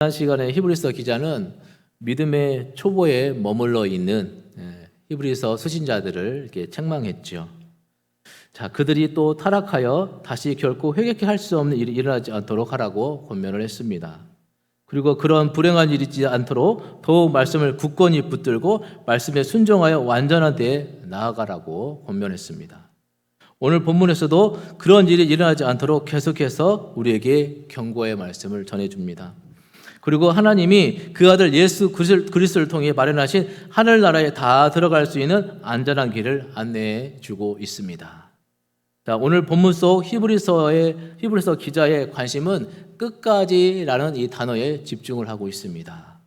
지난 시간에 히브리서 기자는 믿음의 초보에 머물러 있는 히브리서 수신자들을 이렇게 책망했죠. 자, 그들이 또 타락하여 다시 결코 회개케 할 수 없는 일이 일어나지 않도록 하라고 권면을 했습니다. 그리고 그런 불행한 일이 있지 않도록 더욱 말씀을 굳건히 붙들고 말씀에 순종하여 완전한 데에 나아가라고 권면했습니다. 오늘 본문에서도 그런 일이 일어나지 않도록 계속해서 우리에게 경고의 말씀을 전해줍니다. 그리고 하나님이 그 아들 예수 그리스도를 통해 마련하신 하늘나라에 다 들어갈 수 있는 안전한 길을 안내해 주고 있습니다. 자, 오늘 본문 속 히브리서 기자의 관심은 끝까지라는 이 단어에 집중을 하고 있습니다.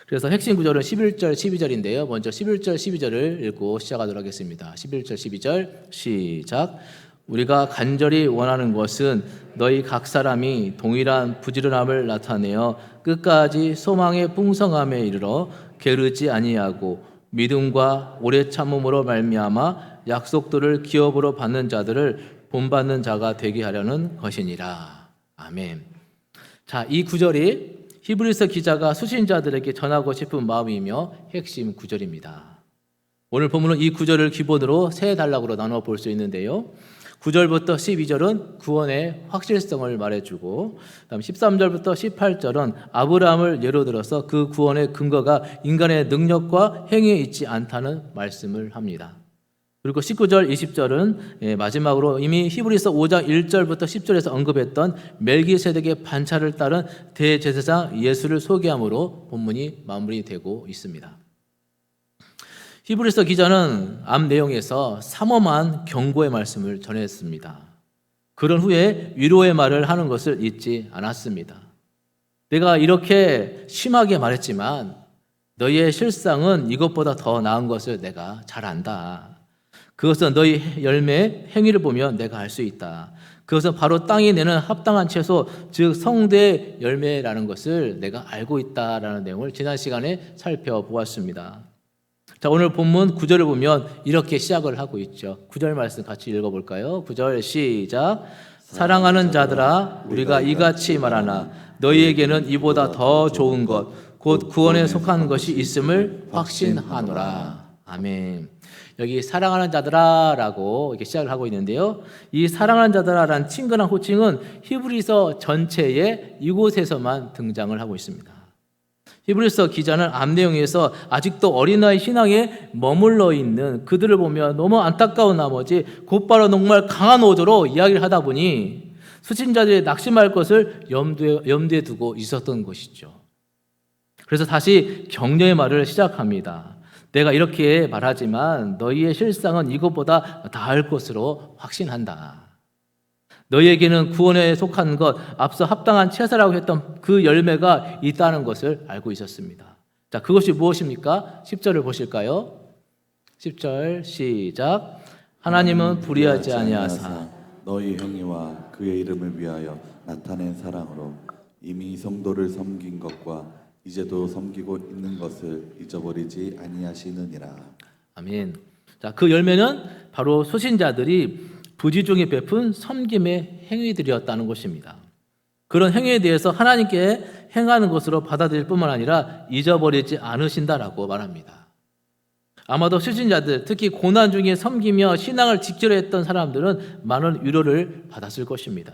그래서 핵심 구절은 11절, 12절인데요. 먼저 11절, 12절을 읽고 시작하도록 하겠습니다. 11절, 12절 시작. 우리가 간절히 원하는 것은 너희 각 사람이 동일한 부지런함을 나타내어 끝까지 소망의 풍성함에 이르러 게으르지 아니하고 믿음과 오래 참음으로 말미암아 약속들을 기업으로 받는 자들을 본받는 자가 되게 하려는 것이니라. 아멘. 자, 이 구절이 히브리서 기자가 수신자들에게 전하고 싶은 마음이며 핵심 구절입니다. 오늘 본문은 이 구절을 기본으로 세 단락으로 나눠 볼 수 있는데요. 9절부터 12절은 구원의 확실성을 말해주고, 그다음 13절부터 18절은 아브라함을 예로 들어서 그 구원의 근거가 인간의 능력과 행위에 있지 않다는 말씀을 합니다. 그리고 19절, 20절은 마지막으로 이미 히브리서 5장 1절부터 10절에서 언급했던 멜기세덱의 반차를 따른 대제사장 예수를 소개함으로 본문이 마무리되고 있습니다. 히브리서 기자는 앞 내용에서 삼엄한 경고의 말씀을 전했습니다. 그런 후에 위로의 말을 하는 것을 잊지 않았습니다. 내가 이렇게 심하게 말했지만 너희의 실상은 이것보다 더 나은 것을 내가 잘 안다. 그것은 너희 열매 행위를 보면 내가 알 수 있다. 그것은 바로 땅이 내는 합당한 채소, 즉 성대의 열매라는 것을 내가 알고 있다라는 내용을 지난 시간에 살펴보았습니다. 자, 오늘 본문 9절을 보면 이렇게 시작을 하고 있죠. 9절 말씀 같이 읽어볼까요? 9절 시작. 사랑하는 자들아, 우리가 이같이 말하나 너희에게는 이보다 더 좋은 것, 곧 구원에 속한 것이 있음을 확신하노라. 아멘. 여기 사랑하는 자들아 라고 이렇게 시작을 하고 있는데요. 이 사랑하는 자들아 라는 친근한 호칭은 히브리서 전체에 이곳에서만 등장을 하고 있습니다. 히브리서 기자는 앞 내용에서 아직도 어린아이 신앙에 머물러 있는 그들을 보며 너무 안타까운 나머지 곧바로 정말 강한 어조로 이야기를 하다 보니 수신자들이 낙심할 것을 염두에 두고 있었던 것이죠. 그래서 다시 격려의 말을 시작합니다. 내가 이렇게 말하지만 너희의 실상은 이것보다 나을 것으로 확신한다. 너희에게는 구원에 속한 것, 앞서 합당한 채사라고 했던 그 열매가 있다는 것을 알고 있었습니다. 자, 그것이 무엇입니까? 10절을 보실까요? 10절 시작. 하나님은 불의하지 아니하사 너희 행위와 그의 이름을 위하여 나타낸 사랑으로 이미 성도를 섬긴 것과 이제도 섬기고 있는 것을 잊어버리지 아니하시느니라. 아멘. 자, 그 열매는 바로 소신자들이 부지중에 베푼 섬김의 행위들이었다는 것입니다. 그런 행위에 대해서 하나님께 행하는 것으로 받아들일 뿐만 아니라 잊어버리지 않으신다라고 말합니다. 아마도 수신자들, 특히 고난 중에 섬기며 신앙을 지키려 했던 사람들은 많은 위로를 받았을 것입니다.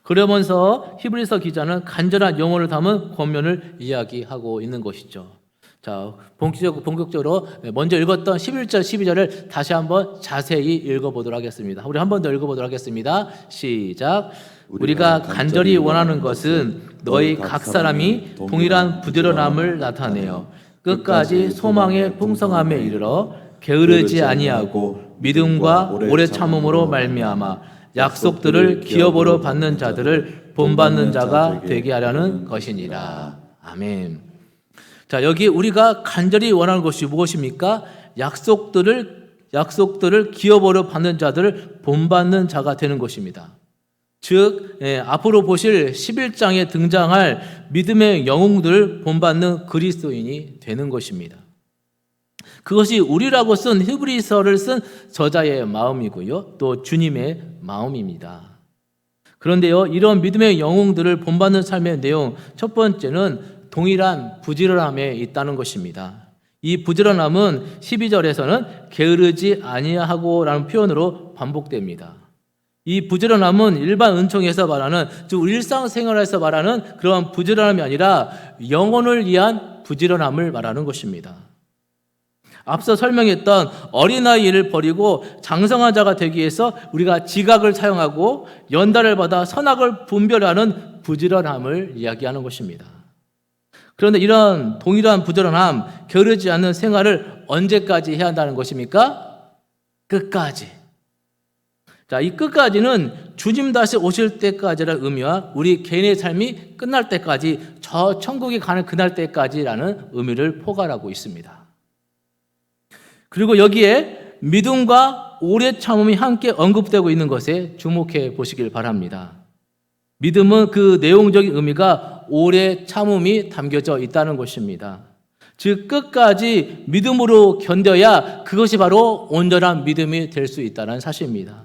그러면서 히브리서 기자는 간절한 영혼을 담은 권면을 이야기하고 있는 것이죠. 자, 본격적으로 먼저 읽었던 11절, 12절을 다시 한번 자세히 읽어보도록 하겠습니다. 우리 한 번 더 읽어보도록 하겠습니다. 시작. 우리가 간절히 원하는 것은 너희 각 사람이 동일한 부지런함을 나타내어 끝까지 소망의 풍성함에 이르러 게으르지 아니하고 믿음과 오래 참음으로 말미암아 약속들을 기업으로 받는 자들을 본받는 자가 되게 하려는 것이니라. 아멘. 자, 여기 우리가 간절히 원하는 것이 무엇입니까? 약속들을 기업으로 받는 자들을 본받는 자가 되는 것입니다. 즉, 앞으로 보실 11장에 등장할 믿음의 영웅들을 본받는 그리스도인이 되는 것입니다. 그것이 우리라고 쓴 히브리서를 쓴 저자의 마음이고요, 또 주님의 마음입니다. 그런데요, 이런 믿음의 영웅들을 본받는 삶의 내용, 첫 번째는 동일한 부지런함에 있다는 것입니다. 이 부지런함은 12절에서는 게으르지 아니하고라는 표현으로 반복됩니다. 이 부지런함은 일반 은총에서 말하는, 즉 일상생활에서 말하는 그러한 부지런함이 아니라 영혼을 위한 부지런함을 말하는 것입니다. 앞서 설명했던 어린아이를 버리고 장성한 자가 되기 위해서 우리가 지각을 사용하고 연달을 받아 선악을 분별하는 부지런함을 이야기하는 것입니다. 그런데 이런 동일한 부지런함, 게으르지 않는 생활을 언제까지 해야 한다는 것입니까? 끝까지. 자, 이 끝까지는 주님 다시 오실 때까지라는 의미와 우리 개인의 삶이 끝날 때까지, 저 천국에 가는 그날 때까지라는 의미를 포괄하고 있습니다. 그리고 여기에 믿음과 오래 참음이 함께 언급되고 있는 것에 주목해 보시길 바랍니다. 믿음은 그 내용적인 의미가 오래 참음이 담겨져 있다는 것입니다. 즉 끝까지 믿음으로 견뎌야 그것이 바로 온전한 믿음이 될 수 있다는 사실입니다.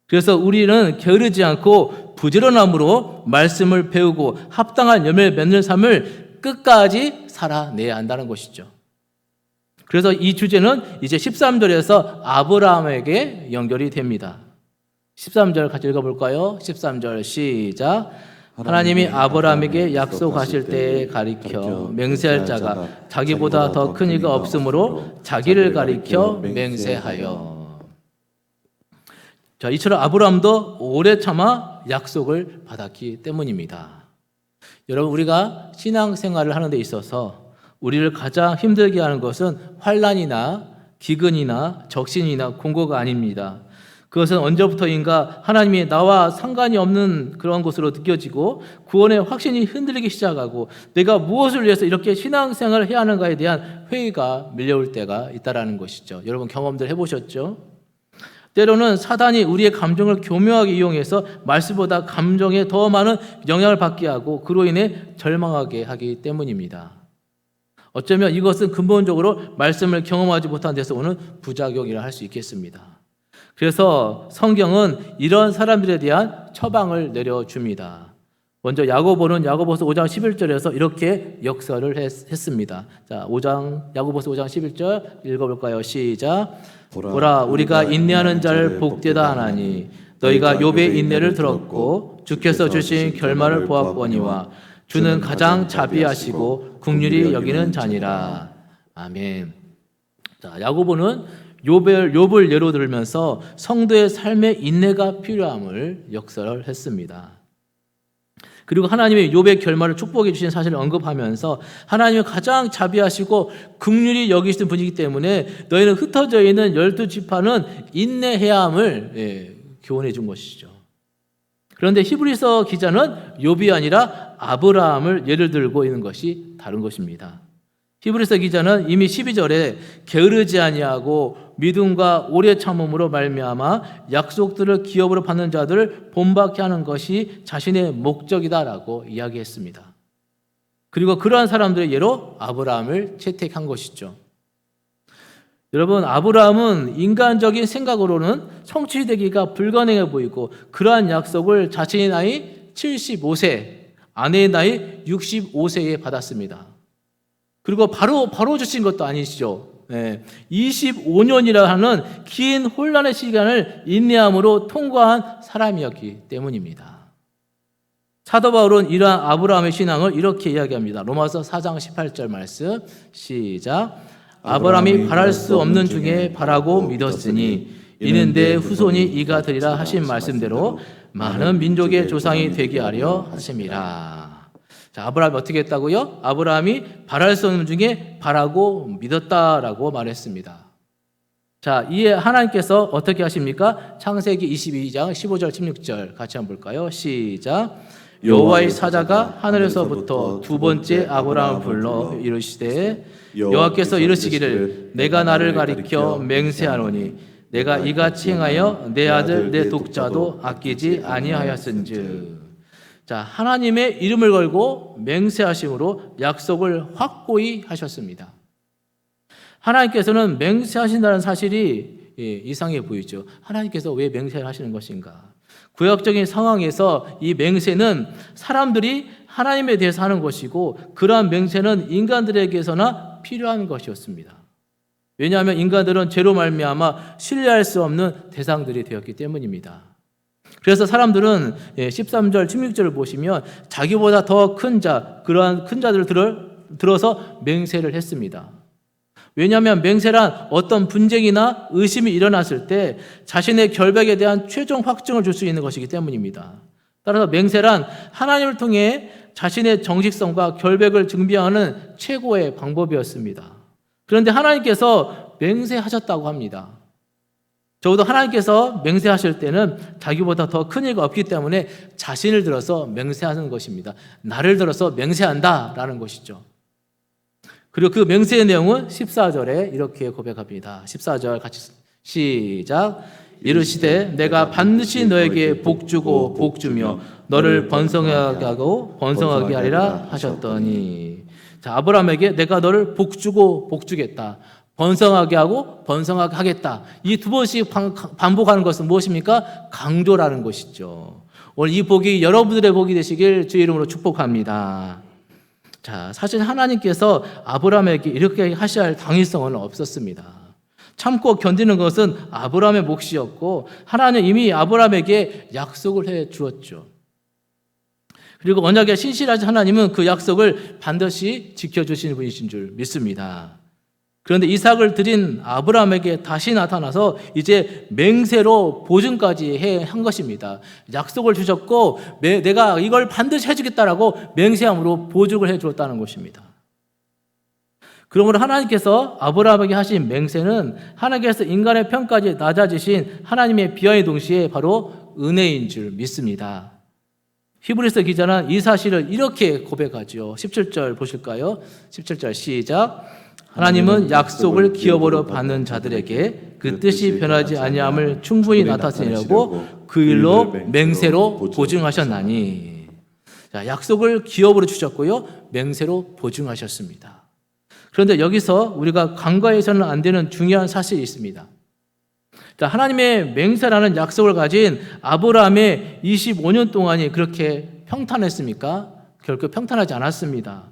그래서 우리는 게으르지 않고 부지런함으로 말씀을 배우고 합당한 열매를 맺는 삶을 끝까지 살아내야 한다는 것이죠. 그래서 이 주제는 이제 13절에서 아브라함에게 연결이 됩니다. 13절 같이 읽어볼까요? 13절 시작. 하나님이 아브라함에게 약속하실 때에 가리켜 맹세할 자가 자기보다 더 큰 이가 없으므로 자기를 가리켜 맹세하여. 자, 이처럼 아브라함도 오래 참아 약속을 받았기 때문입니다. 여러분, 우리가 신앙생활을 하는 데 있어서 우리를 가장 힘들게 하는 것은 환난이나 기근이나 적신이나 공고가 아닙니다. 그것은 언제부터인가 하나님이 나와 상관이 없는 그런 것으로 느껴지고 구원의 확신이 흔들리기 시작하고 내가 무엇을 위해서 이렇게 신앙생활을 해야 하는가에 대한 회의가 밀려올 때가 있다는 것이죠. 여러분 경험들 해보셨죠? 때로는 사단이 우리의 감정을 교묘하게 이용해서 말씀보다 감정에 더 많은 영향을 받게 하고 그로 인해 절망하게 하기 때문입니다. 어쩌면 이것은 근본적으로 말씀을 경험하지 못한 데서 오는 부작용이라 할 수 있겠습니다. 그래서 성경은 이런 사람들에 대한 처방을 내려줍니다. 먼저 야고보서 5장 11절에서 이렇게 역설을 했습니다. 자, 야고보서 5장 11절 읽어볼까요? 시작. 보라, 우리가 인내하는 자를 복되다 하나니 너희가 욥의 인내를 들었고 주께서 주신 결말을 보았거니와 주는 가장 자비하시고 긍휼히 여기는 자니라. 아멘. 자, 야고보는 욥을 예로 들면서 성도의 삶의 인내가 필요함을 역설을 했습니다. 그리고 하나님의 욥의 결말을 축복해 주신 사실을 언급하면서 하나님은 가장 자비하시고 긍휼히 여기시는 분이기 때문에 너희는 흩어져 있는 12지파는 인내해야 함을 교훈해 준 것이죠. 그런데 히브리서 기자는 욥이 아니라 아브라함을 예를 들고 있는 것이 다른 것입니다. 히브리서 기자는 이미 12절에 게으르지 아니하고 믿음과 오래 참음으로 말미암아 약속들을 기업으로 받는 자들을 본받게 하는 것이 자신의 목적이다라고 이야기했습니다. 그리고 그러한 사람들의 예로 아브라함을 채택한 것이죠. 여러분, 아브라함은 인간적인 생각으로는 성취되기가 불가능해 보이고 그러한 약속을 자신의 나이 75세, 아내의 나이 65세에 받았습니다. 그리고 바로 주신 것도 아니시죠. 25년이라 하는 긴 혼란의 시간을 인내함으로 통과한 사람이었기 때문입니다. 사도 바울은 이러한 아브라함의 신앙을 이렇게 이야기합니다. 로마서 4장 18절 말씀 시작. 아브라함이 바랄 수 없는 중에 바라고 믿었으니 이는 내 후손이 이가 되리라 하신 말씀대로 많은 민족의 조상이 되게 하려 하심이라. 자, 아브라함이 어떻게 했다고요? 아브라함이 바랄 수 없는 중에 바라고 믿었다라고 말했습니다. 자, 이에 하나님께서 어떻게 하십니까? 창세기 22장 15절 16절 같이 한번 볼까요? 시작. 여호와의 사자가 하늘에서부터 두 번째 아브라함을 불러 이르시되 여호와께서 이르시기를 내가 나를 가리켜 맹세하노니 내가 이같이 행하여 내 아들 내 독자도 아끼지 아니하였은즉. 자, 하나님의 이름을 걸고 맹세하심으로 약속을 확고히 하셨습니다. 하나님께서는 맹세하신다는 사실이 이상해 보이죠. 하나님께서 왜 맹세를 하시는 것인가? 구약적인 상황에서 이 맹세는 사람들이 하나님에 대해서 하는 것이고 그러한 맹세는 인간들에게서나 필요한 것이었습니다. 왜냐하면 인간들은 죄로 말미암아 신뢰할 수 없는 대상들이 되었기 때문입니다. 그래서 사람들은 13절, 16절을 보시면 자기보다 더 큰 자, 그러한 큰 자들을 들어서 맹세를 했습니다. 왜냐하면 맹세란 어떤 분쟁이나 의심이 일어났을 때 자신의 결백에 대한 최종 확증을 줄 수 있는 것이기 때문입니다. 따라서 맹세란 하나님을 통해 자신의 정직성과 결백을 증명하는 최고의 방법이었습니다. 그런데 하나님께서 맹세하셨다고 합니다. 적어도 하나님께서 맹세하실 때는 자기보다 더 큰 이가 없기 때문에 자신을 들어서 맹세하는 것입니다. 나를 들어서 맹세한다라는 것이죠. 그리고 그 맹세의 내용은 14절에 이렇게 고백합니다. 14절 같이 시작. 이르시되 내가 반드시 너에게 복주고 복주며 너를 번성하게 하고 번성하게 하리라 하셨더니, 자, 아브라함에게 내가 너를 복주고 복주겠다, 번성하게 하고 번성하게 하겠다, 이 두 번씩 반복하는 것은 무엇입니까? 강조라는 것이죠. 오늘 이 복이 여러분들의 복이 되시길 주의 이름으로 축복합니다. 자, 사실 하나님께서 아브라함에게 이렇게 하셔야 할 당위성은 없었습니다. 참고 견디는 것은 아브라함의 몫이었고 하나님은 이미 아브라함에게 약속을 해 주었죠. 그리고 언약에 신실하신 하나님은 그 약속을 반드시 지켜주시는 분이신 줄 믿습니다. 그런데 이삭을 드린 아브라함에게 다시 나타나서 이제 맹세로 보증까지 한 것입니다. 약속을 주셨고 내가 이걸 반드시 해주겠다라고 맹세함으로 보증을 해주었다는 것입니다. 그러므로 하나님께서 아브라함에게 하신 맹세는 하나님께서 인간의 편까지 낮아지신 하나님의 비하의 동시에 바로 은혜인 줄 믿습니다. 히브리서 기자는 이 사실을 이렇게 고백하죠. 17절 보실까요? 17절 시작. 하나님은 약속을 기업으로 받는 자들에게 그 뜻이 변하지 아니함을 충분히 나타내려고 그 일로 맹세로 보증하셨나니. 자, 약속을 기업으로 주셨고요, 맹세로 보증하셨습니다. 그런데 여기서 우리가 간과해서는 안 되는 중요한 사실이 있습니다. 자, 하나님의 맹세라는 약속을 가진 아브라함의 25년 동안이 그렇게 평탄했습니까? 결코 평탄하지 않았습니다.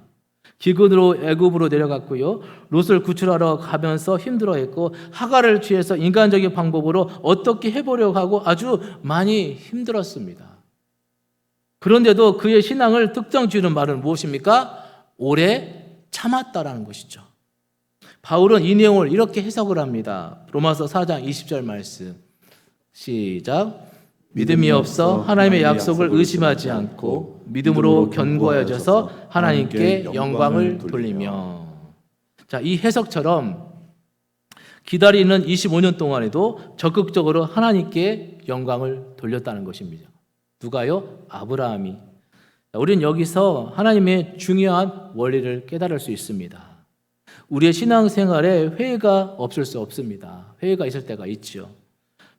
기근으로 애굽으로 내려갔고요, 롯을 구출하러 가면서 힘들어했고 하갈을 취해서 인간적인 방법으로 어떻게 해보려고 하고 아주 많이 힘들었습니다. 그런데도 그의 신앙을 특정 지으는 말은 무엇입니까? 오래 참았다라는 것이죠. 바울은 이 내용을 이렇게 해석을 합니다. 로마서 4장 20절 말씀 시작. 믿음이 없어 하나님의 약속을 의심하지 않고 믿음으로 견고해져서 하나님께 영광을 돌리며. 자, 이 해석처럼 기다리는 25년 동안에도 적극적으로 하나님께 영광을 돌렸다는 것입니다. 누가요? 아브라함이. 우리는 여기서 하나님의 중요한 원리를 깨달을 수 있습니다. 우리의 신앙생활에 회의가 없을 수 없습니다. 회의가 있을 때가 있죠.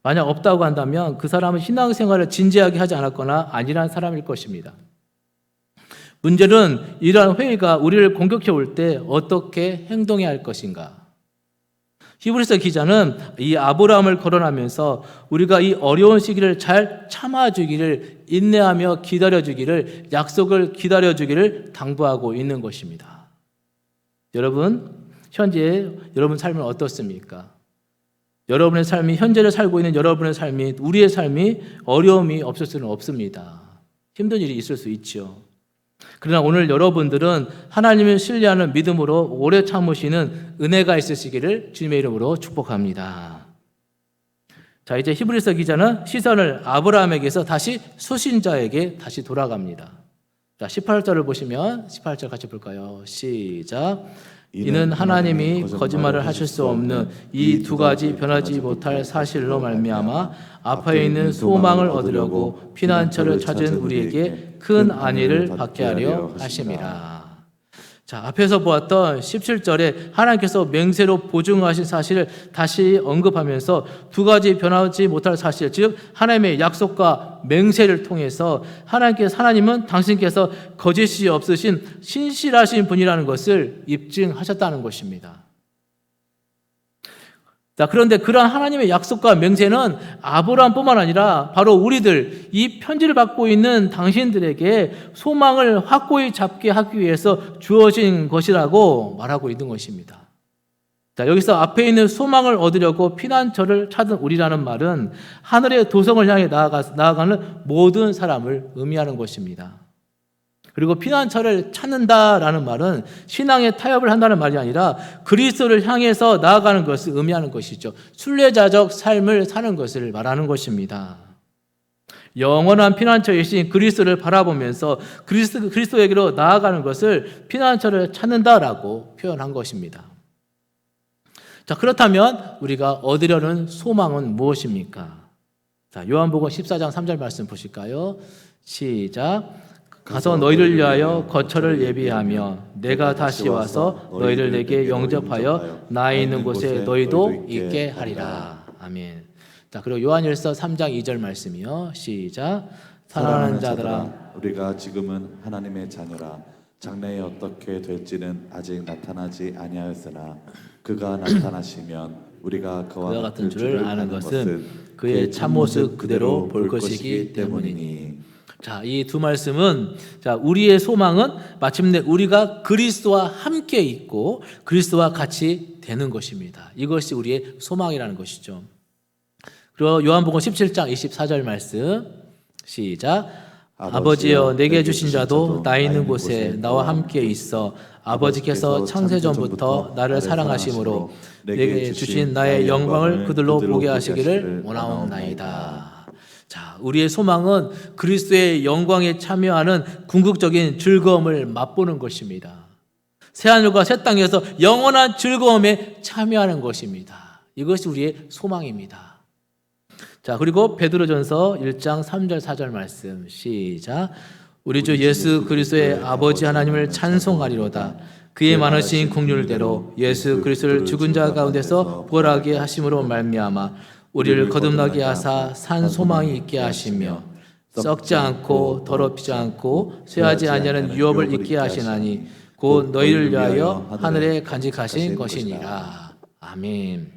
만약 없다고 한다면 그 사람은 신앙생활을 진지하게 하지 않았거나 아니란 사람일 것입니다. 문제는 이러한 회의가 우리를 공격해 올 때 어떻게 행동해야 할 것인가. 히브리서 기자는 이 아브라함을 거론하면서 우리가 이 어려운 시기를 잘 참아주기를, 인내하며 기다려주기를, 약속을 기다려주기를 당부하고 있는 것입니다. 여러분, 현재 여러분 삶은 어떻습니까? 여러분의 삶이, 현재를 살고 있는 여러분의 삶이, 우리의 삶이 어려움이 없을 수는 없습니다. 힘든 일이 있을 수 있죠. 그러나 오늘 여러분들은 하나님을 신뢰하는 믿음으로 오래 참으시는 은혜가 있으시기를 주님의 이름으로 축복합니다. 자, 이제 히브리서 기자는 시선을 아브라함에게서 다시 수신자에게 다시 돌아갑니다. 자, 18절을 보시면 18절 같이 볼까요? 시작. 이는 하나님이 거짓말을 하실 수 없는 이 두 가지 변하지 못할 사실로 말미암아 앞에 있는 소망을 얻으려고 피난처를 찾은 우리에게 큰 안위를 받게 하려 하심이라. 자, 앞에서 보았던 17절에 하나님께서 맹세로 보증하신 사실을 다시 언급하면서 두 가지 변하지 못할 사실, 즉 하나님의 약속과 맹세를 통해서 하나님은 당신께서 거짓이 없으신 신실하신 분이라는 것을 입증하셨다는 것입니다. 자, 그런데 그러한 하나님의 약속과 맹세는 아브라함뿐만 아니라 바로 우리들, 이 편지를 받고 있는 당신들에게 소망을 확고히 잡게 하기 위해서 주어진 것이라고 말하고 있는 것입니다. 자, 여기서 앞에 있는 소망을 얻으려고 피난처를 찾은 우리라는 말은 하늘의 도성을 향해 나아가는 모든 사람을 의미하는 것입니다. 그리고 피난처를 찾는다라는 말은 신앙의 타협을 한다는 말이 아니라 그리스도를 향해서 나아가는 것을 의미하는 것이죠. 순례자적 삶을 사는 것을 말하는 것입니다. 영원한 피난처이신 그리스도를 바라보면서 그리스도에게로 나아가는 것을 피난처를 찾는다라고 표현한 것입니다. 자, 그렇다면 우리가 얻으려는 소망은 무엇입니까? 자, 요한복음 14장 3절 말씀 보실까요? 시작. 가서 너희를 위하여 거처를 예비하며 내가 다시 와서 너희를 내게 영접하여 나 있는 곳에 너희도 있게 하리라. 아멘. 자, 그리고 요한일서 3장 2절 말씀이요. 시작. 사랑하는 자들아, 우리가 지금은 하나님의 자녀라. 장래에 어떻게 될지는 아직 나타나지 아니하였으나 그가 나타나시면 우리가 그와 같은 줄을 아는 것은 그의 참모습 그대로 볼 것이기 때문이니. 자, 이 두 말씀은, 자, 우리의 소망은 마침내 우리가 그리스도와 함께 있고 그리스도와 같이 되는 것입니다. 이것이 우리의 소망이라는 것이죠. 그리고 요한복음 17장 24절 말씀 시작. 아버지여 내게 주신 자도 나 있는 곳에 나와 함께 있어 아버지께서 창세전부터 나를 사랑하심으로 내게 주신 나의 영광을 그들로 보게 하시기를 원하옵나이다. 자, 우리의 소망은 그리스도의 영광에 참여하는 궁극적인 즐거움을 맛보는 것입니다. 새하늘과 새 땅에서 영원한 즐거움에 참여하는 것입니다. 이것이 우리의 소망입니다. 자, 그리고 베드로전서 1장 3절 4절 말씀 시작. 우리 주 예수 그리스도의 아버지 하나님을 찬송하리로다. 그의 많으신 긍휼대로 예수 그리스도를 죽은 자 가운데서 부활하게 하심으로 말미암아 우리를 거듭나게 하사 산 소망이 있게 하시며 썩지 않고 더럽히지 않고 쇠하지 아니하는 유업을 있게 하시나니 곧 너희를 위하여 하늘에 간직하신 것이니라. 아멘.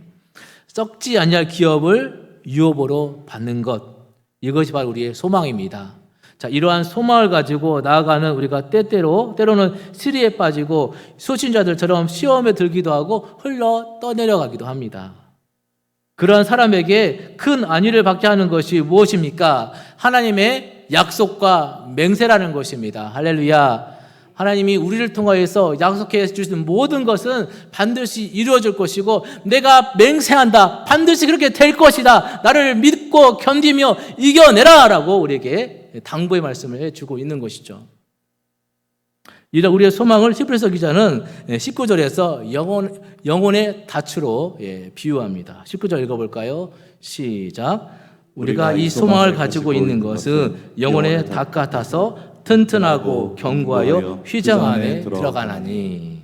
썩지 아니할 기업을 유업으로 받는 것, 이것이 바로 우리의 소망입니다. 자, 이러한 소망을 가지고 나아가는 우리가 때로는 시리에 빠지고 소신자들처럼 시험에 들기도 하고 흘러 떠내려가기도 합니다. 그러한 사람에게 큰 안위를 받게 하는 것이 무엇입니까? 하나님의 약속과 맹세라는 것입니다. 할렐루야. 하나님이 우리를 통하여서 약속해 주신 모든 것은 반드시 이루어질 것이고 내가 맹세한다. 반드시 그렇게 될 것이다. 나를 믿고 견디며 이겨내라 라고 우리에게 당부의 말씀을 해주고 있는 것이죠. 이런 우리의 소망을 히브리서 기자는 19절에서 영혼의 닻으로 비유합니다. 19절 읽어볼까요? 시작. 우리가 이 소망을 가지고 있는 것은 영혼의 닭 같아서 튼튼하고 견고하여 휘장 안에 들어가나니.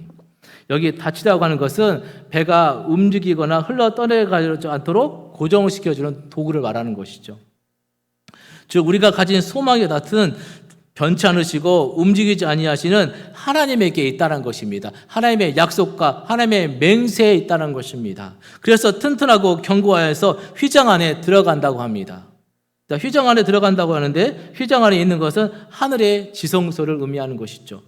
여기 닻이라고 하는 것은 배가 움직이거나 흘러 떠내가지 않도록 고정시켜주는 도구를 말하는 것이죠. 즉 우리가 가진 소망의 닻은 변치 않으시고 움직이지 아니하시는 하나님에게 있다는 것입니다. 하나님의 약속과 하나님의 맹세에 있다는 것입니다. 그래서 튼튼하고 견고하여서 휘장 안에 들어간다고 합니다. 자, 휘장 안에 들어간다고 하는데 휘장 안에 있는 것은 하늘의 지성소를 의미하는 것이죠.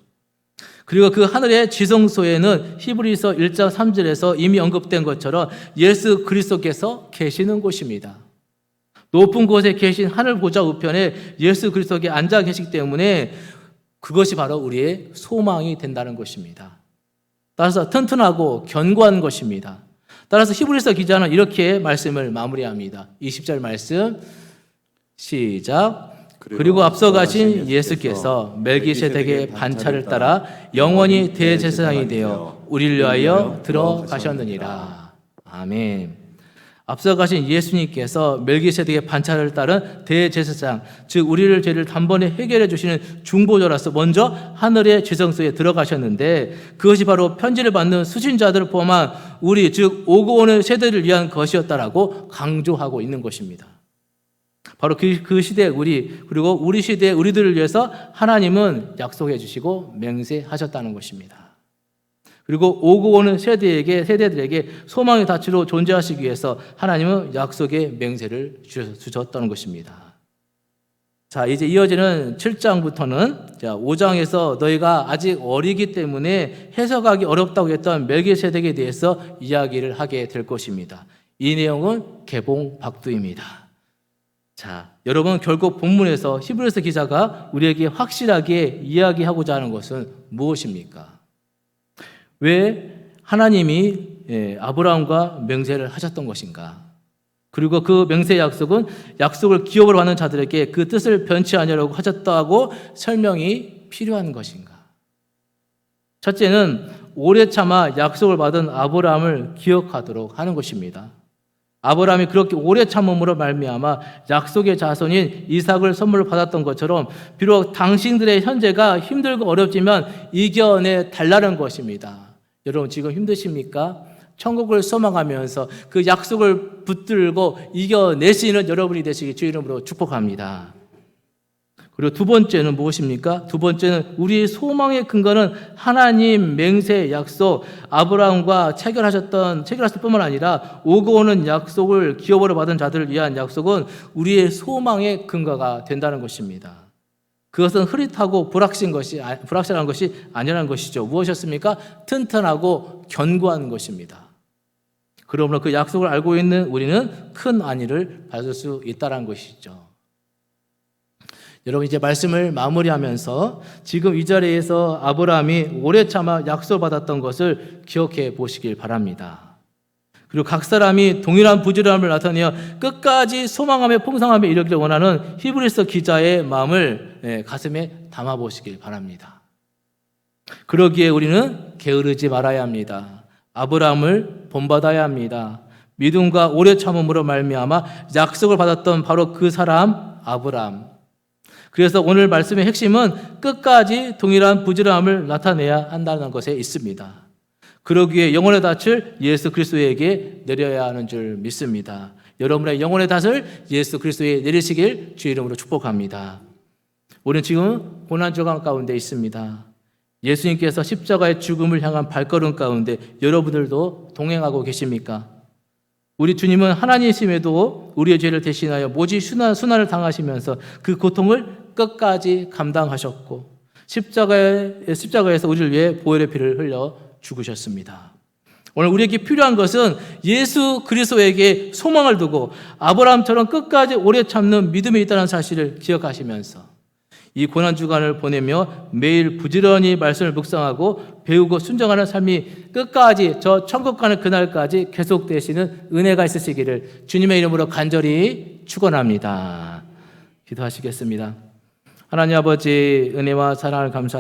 그리고 그 하늘의 지성소에는 히브리서 1장 3절에서 이미 언급된 것처럼 예수 그리스도께서 계시는 곳입니다. 높은 곳에 계신 하늘 보좌 우편에 예수 그리스도께 앉아 계시기 때문에 그것이 바로 우리의 소망이 된다는 것입니다. 따라서 튼튼하고 견고한 것입니다. 따라서 히브리서 기자는 이렇게 말씀을 마무리합니다. 20절 말씀 시작. 그리고 앞서 가신 예수께서 멜기세덱의 반차를 따라 영원히 대제사장이 되어 우리를 위하여 들어가셨느니라. 아멘. 앞서 가신 예수님께서 멜기세덱의 반차를 따른 대제사장, 즉 우리를 죄를 단번에 해결해 주시는 중보자로서 먼저 하늘의 지성소에 들어가셨는데 그것이 바로 편지를 받는 수신자들을 포함한 우리, 즉 오고 오는 세대를 위한 것이었다라고 강조하고 있는 것입니다. 바로 그 시대의 우리, 그리고 우리 시대의 우리들을 위해서 하나님은 약속해 주시고 맹세하셨다는 것입니다. 그리고 오고 오는 세대들에게 소망의 닻으로 존재하시기 위해서 하나님은 약속의 맹세를 주셨다는 것입니다. 자, 이제 이어지는 7장부터는 5장에서 너희가 아직 어리기 때문에 해석하기 어렵다고 했던 멜기세덱에 대해서 이야기를 하게 될 것입니다. 이 내용은 개봉박두입니다. 자, 여러분, 결국 본문에서 히브리서 기자가 우리에게 확실하게 이야기하고자 하는 것은 무엇입니까? 왜 하나님이 아브라함과 맹세를 하셨던 것인가? 그리고 그 맹세 약속은 약속을 기업으로 하는 자들에게 그 뜻을 변치 아니하려고 하셨다고 설명이 필요한 것인가? 첫째는 오래 참아 약속을 받은 아브라함을 기억하도록 하는 것입니다. 아브라함이 그렇게 오래 참음으로 말미암아 약속의 자손인 이삭을 선물로 받았던 것처럼 비록 당신들의 현재가 힘들고 어렵지만 이겨내 달라는 것입니다. 여러분, 지금 힘드십니까? 천국을 소망하면서 그 약속을 붙들고 이겨내시는 여러분이 되시기 주 이름으로 축복합니다. 그리고 두 번째는 무엇입니까? 두 번째는 우리의 소망의 근거는 하나님 맹세 약속, 아브라함과 체결하실 뿐만 아니라 오고 오는 약속을 기업으로 받은 자들을 위한 약속은 우리의 소망의 근거가 된다는 것입니다. 그것은 흐릿하고 불확실한 것이 아니라는 것이죠. 무엇이었습니까? 튼튼하고 견고한 것입니다. 그러므로 그 약속을 알고 있는 우리는 큰 안위를 받을 수 있다는 것이죠. 여러분, 이제 말씀을 마무리하면서 지금 이 자리에서 아브라함이 오래 참아 약속받았던 것을 기억해 보시길 바랍니다. 그리고 각 사람이 동일한 부지런함을 나타내어 끝까지 소망하며 풍성함에 이르기를 원하는 히브리서 기자의 마음을 가슴에 담아 보시길 바랍니다. 그러기에 우리는 게으르지 말아야 합니다. 아브라함을 본받아야 합니다. 믿음과 오래 참음으로 말미암아 약속을 받았던 바로 그 사람 아브라함. 그래서 오늘 말씀의 핵심은 끝까지 동일한 부지런함을 나타내야 한다는 것에 있습니다. 그러기에 영혼의 닻을 예수 그리스도에게 내려야 하는 줄 믿습니다. 여러분의 영혼의 닻을 예수 그리스도에 내리시길 주의 이름으로 축복합니다. 우리는 지금 고난주간 가운데 있습니다. 예수님께서 십자가의 죽음을 향한 발걸음 가운데 여러분들도 동행하고 계십니까? 우리 주님은 하나님이심에도 우리의 죄를 대신하여 모지 순환을 당하시면서 그 고통을 끝까지 감당하셨고 십자가에서 우리를 위해 보혈의 피를 흘려 죽으셨습니다. 오늘 우리에게 필요한 것은 예수 그리스도에게 소망을 두고 아브라함처럼 끝까지 오래 참는 믿음이 있다는 사실을 기억하시면서 이 고난주간을 보내며 매일 부지런히 말씀을 묵상하고 배우고 순종하는 삶이 끝까지 저 천국 가는 그날까지 계속되시는 은혜가 있으시기를 주님의 이름으로 간절히 축원합니다. 기도하시겠습니다. 하나님 아버지, 은혜와 사랑을 감사합니다.